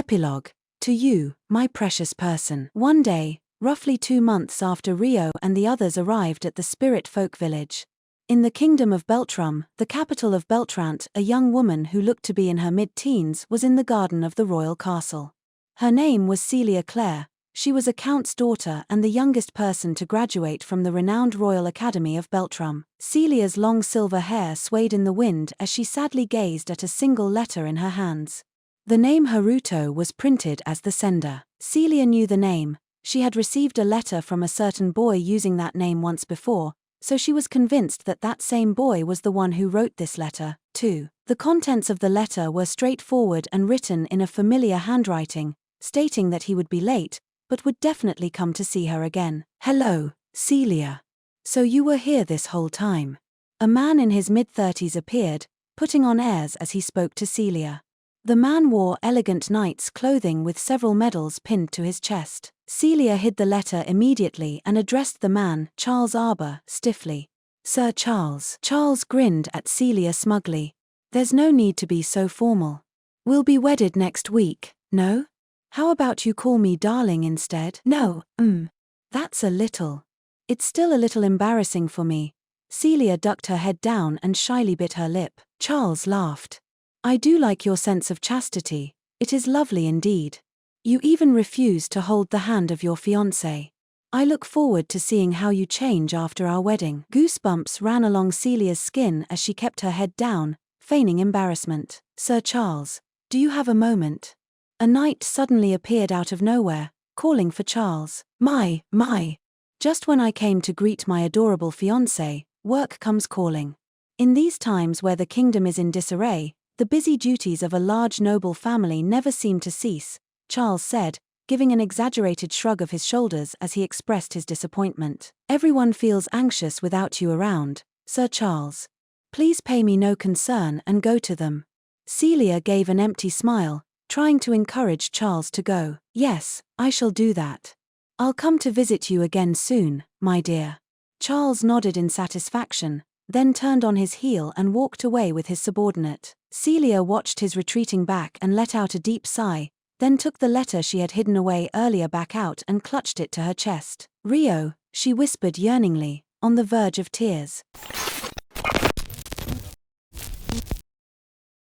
Epilogue. To you, my precious person. One day, roughly 2 months after Rio and the others arrived at the spirit folk village. In the kingdom of Beltrum, the capital of Beltrant, a young woman who looked to be in her mid-teens was in the garden of the royal castle. Her name was Celia Clare. She was a count's daughter and the youngest person to graduate from the renowned Royal Academy of Beltrum. Celia's long silver hair swayed in the wind as she sadly gazed at a single letter in her hands. The name Haruto was printed as the sender. Celia knew the name. She had received a letter from a certain boy using that name once before, so she was convinced that that same boy was the one who wrote this letter, too. The contents of the letter were straightforward and written in a familiar handwriting, stating that he would be late, but would definitely come to see her again. Hello, Celia. So you were here this whole time. A man in his mid-30s appeared, putting on airs as he spoke to Celia. The man wore elegant knight's clothing with several medals pinned to his chest. Celia hid the letter immediately and addressed the man, Charles Arbor, stiffly. Sir Charles. Charles grinned at Celia smugly. There's no need to be so formal. We'll be wedded next week, no? How about you call me darling instead? No, that's a little. It's still a little embarrassing for me. Celia ducked her head down and shyly bit her lip. Charles laughed. I do like your sense of chastity. It is lovely indeed. You even refuse to hold the hand of your fiancé. I look forward to seeing how you change after our wedding. Goosebumps ran along Celia's skin as she kept her head down, feigning embarrassment. Sir Charles, do you have a moment? A knight suddenly appeared out of nowhere, calling for Charles. My. Just when I came to greet my adorable fiancé, work comes calling. In these times where the kingdom is in disarray, the busy duties of a large noble family never seem to cease, Charles said, giving an exaggerated shrug of his shoulders as he expressed his disappointment. Everyone feels anxious without you around, Sir Charles. Please pay me no concern and go to them. Celia gave an empty smile, trying to encourage Charles to go. Yes, I shall do that. I'll come to visit you again soon, my dear. Charles nodded in satisfaction, then turned on his heel and walked away with his subordinate. Celia watched his retreating back and let out a deep sigh, then took the letter she had hidden away earlier back out and clutched it to her chest. Rio, she whispered yearningly, on the verge of tears.